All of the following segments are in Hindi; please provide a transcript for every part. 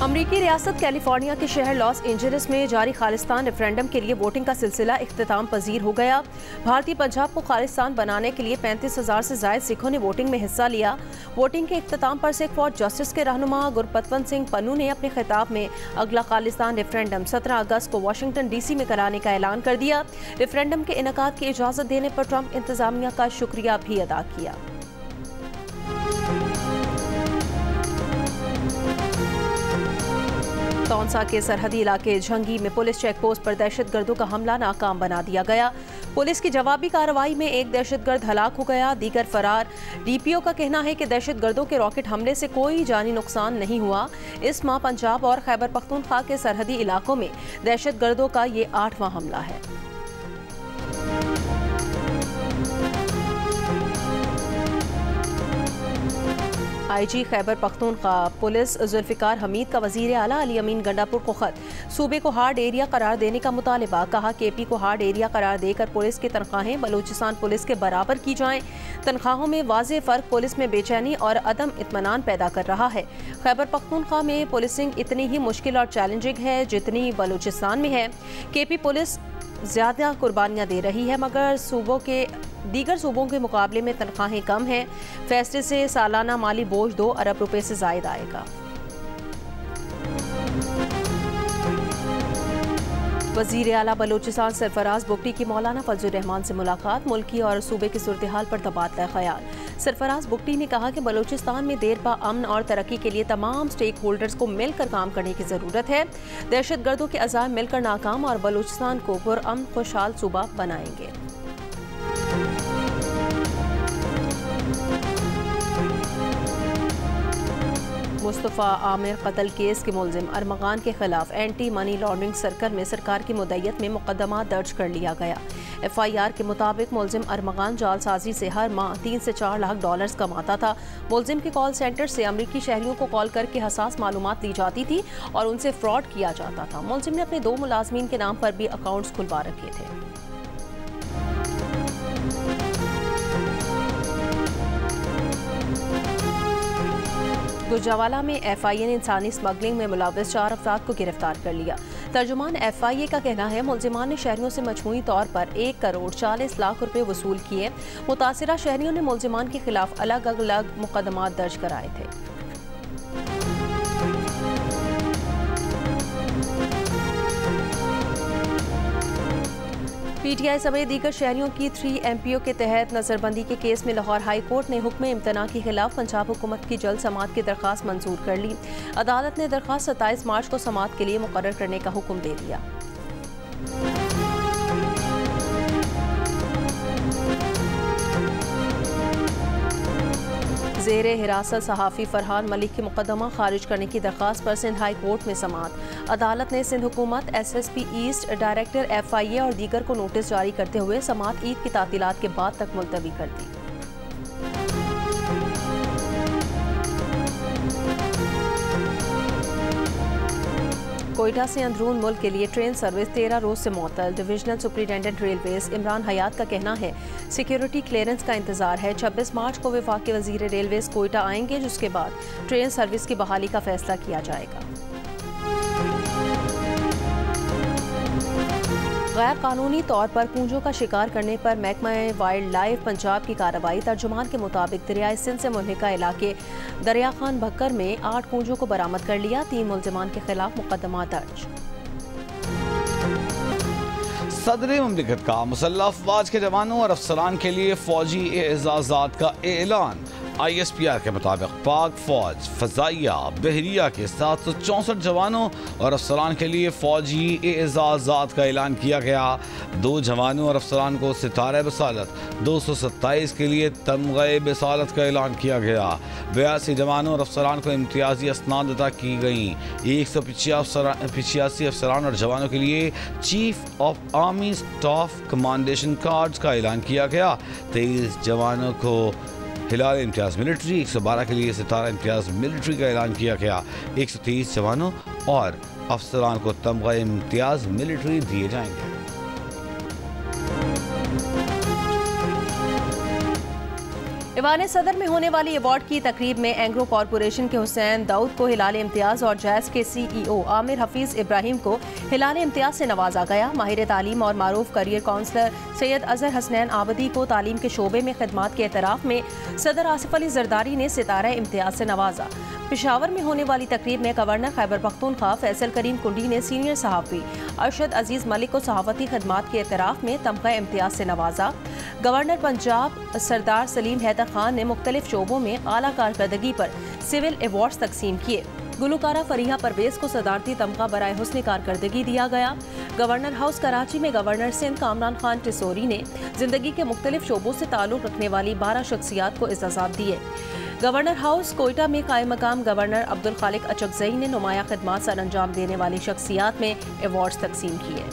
अमरीकी रियासत कैलिफोर्निया के शहर लॉस एंजलिस में जारी खालिस्तान रेफरेंडम के लिए वोटिंग का सिलसिला इख्तिताम पजीर हो गया। भारतीय पंजाब को खालिस्तान बनाने के लिए 35,000 से ज्यादा सिखों ने वोटिंग में हिस्सा लिया। वोटिंग के इख्तिताम पर सिख फॉर जस्टिस के रहनुमा गुरपतवंत सिंह पन्नू ने अपने खिताब में अगला खालिस्तान रेफरेंडम 17 अगस्त को वाशिंगटन DC में कराने का ऐलान कर दिया। रेफरेंडम के इनेकाद की इजाजत देने पर ट्रंप इंतजामिया का शुक्रिया भी अदा किया। तौंसा के सरहदी इलाके झंगी में पुलिस चेक पोस्ट पर दहशतगर्दों का हमला नाकाम बना दिया गया। पुलिस की जवाबी कार्रवाई में एक दहशतगर्द हलाक हो गया, दीगर फरार। DPO का कहना है कि दहशतगर्दों के रॉकेट हमले से कोई जानी नुकसान नहीं हुआ। इस माह पंजाब और खैबर पख्तूनख्वा के सरहदी इलाकों में दहशतगर्दों का ये 8वां हमला है। IG खैबर पख्तूनख्वा पुलिस जुल्फिकार हमीद का वजीर आला अली अमीन गंडापुर को खत, सूबे को हार्ड एरिया करार देने का मुतालिबा। कहा KP को हार्ड एरिया करार देकर पुलिस की तनख्वाहें बलूचिस्तान पुलिस के बराबर की जाएं। तनख्वाहों में वाज़ेह फ़र्क पुलिस में बेचैनी और अदम इत्मीनान पैदा कर रहा है। खैबर पख्तूनख्वा में पुलिसिंग इतनी ही मुश्किल और चैलेंजिंग है जितनी बलूचिस्तान में है। KP पुलिस ज़्यादा कुर्बानियाँ दे रही है मगर दीगर सूबों के मुकाबले में तनख्वाहें कम हैं। फैसले से सालाना माली बोझ 2 अरब रुपए से ज़ायद आएगा। वज़ीर आला बलूचिस्तान सरफराज बुगटी की मौलाना फजल रहमान से मुलाकात, मुल्की और सूबे की सूरत हाल पर तबादला ख्याल। सरफराज बुगटी ने कहा कि बलूचिस्तान में देर पा अमन और तरक्की के लिए तमाम स्टेक होल्डर्स को मिलकर काम करने की ज़रूरत है। दहशतगर्दों के अज़ाम मिलकर नाकाम और बलूचिस्तान को पुरअमन खुशहाल सूबा बनाएंगे। मुस्तफ़ा आमिर कत्ल केस के मुलजिम अरमगान के खिलाफ एंटी मनी लॉन्ड्रिंग सर्कल में सरकार की मुद्दत में मुकदमा दर्ज कर लिया गया। FIR के मुताबिक मुलजिम अरमगान जालसाजी से हर माह 3 से 4 लाख डॉलर्स कमाता था। मुलजिम के कॉल सेंटर से अमरीकी शहरियों को कॉल करके हसास मालूमात ली जाती थी और उनसे फ्रॉड किया जाता था। मुलजिम ने अपने 2 मुलाजमीन के नाम पर भी अकाउंट्स खुलवा रखे थे। गुजरावाला में FIA ने इंसानी स्मगलिंग में मुलव्वस 4 अफराद को गिरफ्तार कर लिया। तर्जुमान FIA का कहना है मुलजिमान ने शहरियों से मजमूई तौर पर 1 करोड़ 40 लाख रुपए वसूल किए। मुतासिरा शहरियों ने मुलजिमान के खिलाफ अलग अलग मुकदमात दर्ज कराए थे। PTI समेत दीगर शहरियों की 3 MPO के तहत नजरबंदी के केस में लाहौर हाई कोर्ट ने हुक्म इम्तना के खिलाफ पंजाब हुकूमत की जल्द समाअत की दरख्वास्त मंजूर कर ली। अदालत ने दरख्वास्त 27 मार्च को समाअत के लिए मुकर्रर करने का हुक्म दे दिया। ज़ेरे हिरासत सहाफ़ी फरहान मलिक की मुकदमा खारिज करने की दरख्वास्त पर सिंध हाई कोर्ट में समाअत। अदालत ने सिंध हुकूमत, SSP ईस्ट, डायरेक्टर FIA और दीगर को नोटिस जारी करते हुए समाअत ईद की तातीलात के बाद तक मुलतवी कर दी। कोयटा से अंदरून मुल्क के लिए ट्रेन सर्विस 13 रोज से मुअत्तल। डिविजनल सुपरिटेंडेंट रेलवेज इमरान हयात का कहना है सिक्योरिटी क्लियरेंस का इंतजार है। 26 मार्च को वफाकी वजीर रेलवेज कोयटा आएंगे जिसके बाद ट्रेन सर्विस की बहाली का फैसला किया जाएगा। गैर कानूनी तौर पर कूंजों का शिकार करने पर महकमा वाइल्ड लाइफ पंजाब की कार्रवाई। तर्जुमान के मुताबिक दरियाए सिंध से मुल्हिका इलाके दरिया खान भक्कर में 8 कूंजों को बरामद कर लिया। 3 मुलजिमान के खिलाफ मुकदमा दर्ज। सदर मुमलिकत का मुसल्लह अफवाज के जवानों और अफसरान के लिए फौजी एजाज़ात का ऐलान। ISPR के मुताबिक पाक फौज फजाइया बहरिया के 764 जवानों और अफसरान के लिए फौजी एजाज़ात का ऐलान किया गया। 2 जवानों और अफसरान को सितारे बसालत, 227 के लिए तमग़े बसालत का ऐलान किया गया। 82 जवानों और अफसरान को इम्तियाजी असनाद अता की गई। 185 अफसरान और जवानों के लिए chief of army staff commendation cards का ऐलान किया गया। 23 जवानों को हिलाल इम्तियाज़ मिलिट्री, 112 के लिए सितारा इम्तियाज़ मिलिट्री का ऐलान किया गया। 130 जवानों और अफसरान को तमग़े इम्तियाज़ मिलिट्री दिए जाएंगे। ईवान सदर में होने वाली अवार्ड की तकरीब में एंग्रो कॉरपोरेशन के हुसैन दाऊद को हिलाल इम्तियाज और जैज़ के CEO आमिर हफीज इब्राहिम को हिलाल इम्तियाज से नवाजा गया। माहिर तालीम और मारूफ करियर काउंसलर सैयद अजहर हसनैन आबदी को तालीम के शोबे में खिदमात के एतराफ़ में सदर आसिफ अली जरदारी ने सितारा इम्तियाज से नवाजा। पेशावर में होने वाली तकरीब में गवर्नर खैबर पख्तूनख्वा फैसल करीम कुंडी ने सीनियर सहाफ़ी अरशद अजीज़ मलिक को सहाफ़ती खिदमात के एतराफ़ में तमग़ा इम्तियाज से नवाजा। गवर्नर पंजाब सरदार सलीम हैदर खान ने मुख्तलिफ शोबों में आला कारकर्दगी पर सिविल अवार्ड्स तकसीम किए। गुलकारा फरीहा परवेज को सदारती तमगा बराए हुस्न कारकर्दगी दिया गया। गवर्नर हाउस कराची में गवर्नर सिंध कामरान खान टिसोरी ने जिंदगी के मुख्तलिफ शोबों से ताल्लुक़ रखने वाली 12 शख्सियात को इज़्ज़ाज़ात दिए। गवर्नर हाउस कोयटा में कायम मकाम गवर्नर अब्दुल खालिक अचकज़ई ने नुमाया खिदमात सर अंजाम देने वाली शख्सियात में अवार्ड्स तकसीम किए।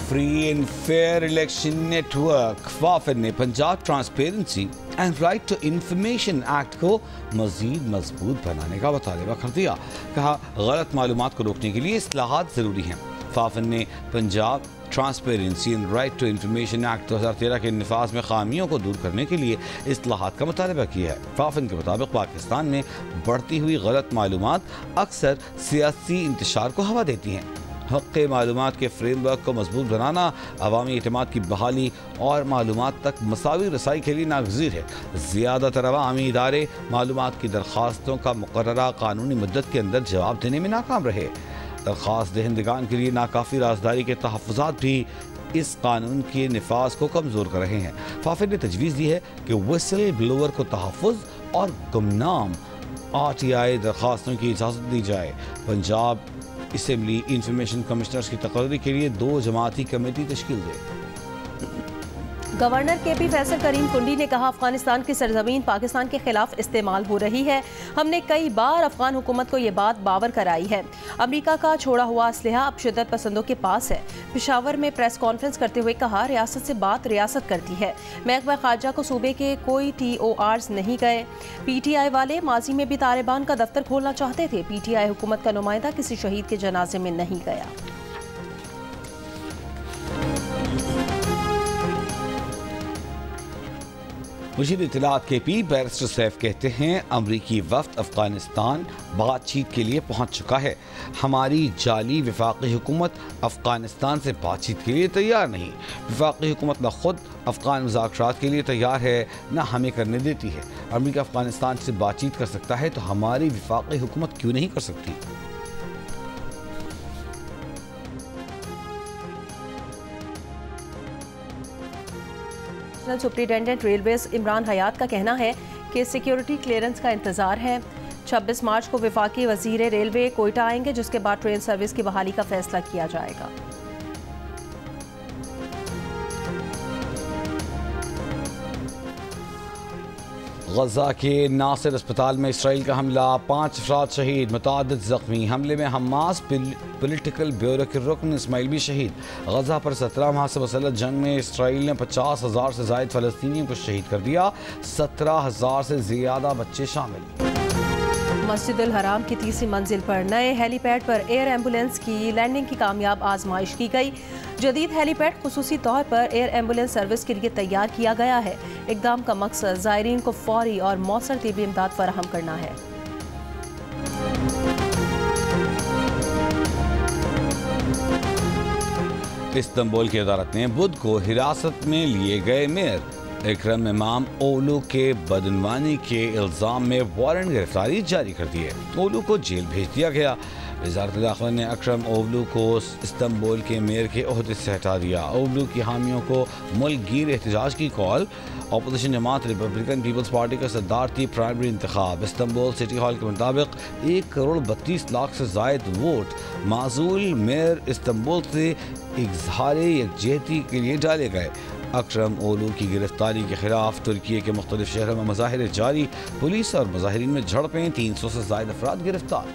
Free and fair election network FAFEN ने Punjab transparency and right to information act को मजीद मजबूत बनाने का मुतालबा कर दिया। कहा, गलत मालूमात को रोकने के लिए इस्लाहात ज़रूरी हैं। फाफिन ने Punjab transparency and right to information act 2013 के नफाज में खामियों को दूर करने के लिए इस्लाहात का मुतालबा किया है। फाफिन के मुताबिक पाकिस्तान में बढ़ती हुई गलत मालूमात अक्सर सियासी इंतशार को हवा देती हैं। हक़ मालूमात के फ्रेमवर्क को मजबूत बनाना अवामी एतमाद की बहाली और मालूमात तक मसावी रसाई के लिए नागज़ीर है। ज़्यादातर अवामी इदारे मालूमात की दरख्वास्तों का मुकर्ररा कानूनी मुद्दत के अंदर जवाब देने में नाकाम रहे। दरख्वास्त दहिंदगान के लिए नाकाफ़ी राजदारी के तहफ़्फ़ुज़ात भी इस कानून के नफाज को कमज़ोर कर रहे हैं। फाफिन ने तजवीज़ दी है कि विसल ब्लोअर को तहफ़्फ़ुज़ और गुमनाम RTI दरख्वास्तों की इजाज़त दी जाए। पंजाब असेंबली इंफॉर्मेशन कमिश्नर्स की तकर्री के लिए 2 जमाती कमेटी तश्कील दे। गवर्नर KP फैसल करीम कुंडी ने कहा, अफगानिस्तान की सरजमीन पाकिस्तान के खिलाफ इस्तेमाल हो रही है। हमने कई बार अफगान हुकूमत को ये बात बावर कराई है। अमरीका का छोड़ा हुआ असलहा अब शिद्दत पसंदों के पास है। पेशावर में प्रेस कॉन्फ्रेंस करते हुए कहा, रियासत से बात रियासत करती है। महकमा खारजा को सूबे के कोई TORs नहीं गए। PTI वाले माजी में भी तालिबान का दफ्तर खोलना चाहते थे। PTI हुकूमत का नुमाइंदा किसी शहीद के जनाजे में नहीं गया। मुशीर इत्तलात KP बैरिस्टर सैफ कहते हैं, अमरीकी वफ्द अफगानिस्तान बातचीत के लिए पहुंच चुका है। हमारी जाली वफाकी हुकूमत अफगानिस्तान से बातचीत के लिए तैयार नहीं। वफाकी हुकूमत न खुद अफगान मुज़ाकरात के लिए तैयार है, न हमें करने देती है। अमरीका अफगानिस्तान से बातचीत कर सकता है तो हमारी वफाकी हुकूमत क्यों नहीं कर सकती? सुप्रिंटेंडेंट रेलवेज इमरान हयात का कहना है कि सिक्योरिटी क्लियरेंस का इंतजार है। 26 मार्च को वफाकी वजीर रेलवे कोयटा आएंगे, जिसके बाद ट्रेन सर्विस की बहाली का फैसला किया जाएगा। गजा के नासिर अस्पताल में इसराइल का हमला, 5 अफराद शहीद, मुतअद्दिद जख्मी। हमले में हमास पॉलिटिकल ब्यूरो के रुकन इस्माइल भी शहीद। गजा पर 17 माह से मुसल्लत जंग में इसराइल ने 50,000 से ज़ायद फ़लस्तीनियों को शहीद कर दिया। 17,000 से ज़्यादा बच्चे शामिल। मस्जिदुल हराम की तीसरी मंजिल पर नए हेलीपैड पर एयर एम्बुलेंस की लैंडिंग की कामयाब आजमाइश की गई। जदीद हेलीपैड खुसूसी तौर पर एयर एम्बुलेंस सर्विस के लिए तैयार किया गया है। इक़दाम का मकसद ज़ायरीन को फौरी और मौसर तिब्बी इमदाद फराहम करना है। इस्तांबुल की अदालत ने बुध को हिरासत में लिए गए मेयर इकरम इमाम ओलू के बदनवानी के इल्ज़ाम में वारंट गिरफ्तारी जारी कर दी है। ओलू को जेल भेज दिया गया। वज़ारत दाखिला ने अकरम ओवलू को इस्तांबुल के मेयर के ओहदे से हटा दिया। ओवलू की हामियों को मुल्क गिर एहतजाज की कॉल। अपोजिशन जमात रिपब्लिकन पीपल्स पार्टी का सदारती प्राइमरी इंतखाब। इस्तांबुल सिटी हॉल के मुताबिक 1,32,00,000 से जायद वोट माजूल मेयर इस्तांबुल से इज़हार यकजहती के लिए डाले गए। अकरम ओलू की गिरफ्तारी के खिलाफ तुर्की के मुख्तलिफ शहरों में मुजाहिरे जारी। पुलिस और मुजाहिरीन में झड़पें, 300 से जायद अफराद गिरफ्तार।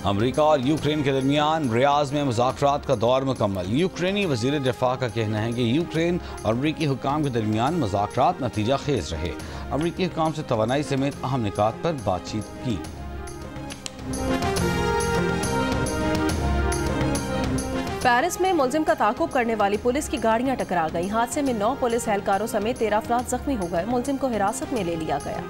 अमरीका और यूक्रेन के दरमियान रियाज में मुज़ाकरात का दौर मुकम्मल। यूक्रेनी वज़ीर दिफा का कहना है कि यूक्रेन और अमरीकी हुकाम के दरमियान मुज़ाकरात नतीजा खेज रहे। अमरीकी हुकाम से तवानाई समेत अहम निकात पर बातचीत की। पेरिस में मुलजिम का ताक़ुब करने वाली पुलिस की गाड़ियां टकरा गईं। हादसे में 9 पुलिस एहलकारों समेत 13 अफराद जख्मी हो गए। मुलजिम को हिरासत में ले लिया गया।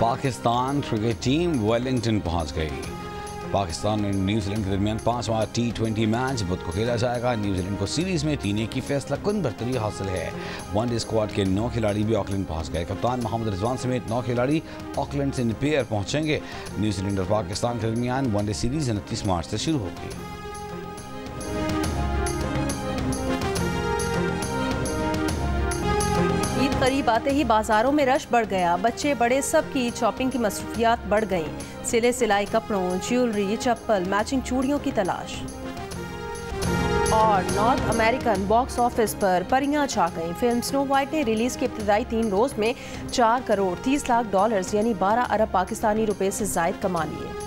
पाकिस्तान क्रिकेट टीम वेलिंगटन पहुंच गई। पाकिस्तान और न्यूजीलैंड के दरमियान 5वां T20 मैच बुध को खेला जाएगा। न्यूजीलैंड को सीरीज में 3-1 की फैसला कुन बरतरी हासिल है। वनडे स्क्वाड के 9 खिलाड़ी भी ऑकलैंड पहुंच गए। कप्तान मोहम्मद रिजवान समेत 9 खिलाड़ी ऑकलैंड से निपेयर पहुंचेंगे। न्यूजीलैंड और पाकिस्तान के दरमियान वनडे सीरीज 29 मार्च से शुरू होगी। ईद करीब आते ही बाजारों में रश बढ़ गया। बच्चे बड़े सबकी ईद शॉपिंग की मसरूफियात बढ़ गईं। सिले सिलाई कपड़ों, ज्वेलरी, चप्पल, मैचिंग चूड़ियों की तलाश। और नॉर्थ अमेरिकन बॉक्स ऑफिस पर परियां छा गईं। फिल्म स्नो वाइट ने रिलीज के इब्तदाई 3 रोज में 4 करोड़ 30 लाख डॉलर्स यानी 12 अरब पाकिस्तानी रुपए से जायद कमा लिए।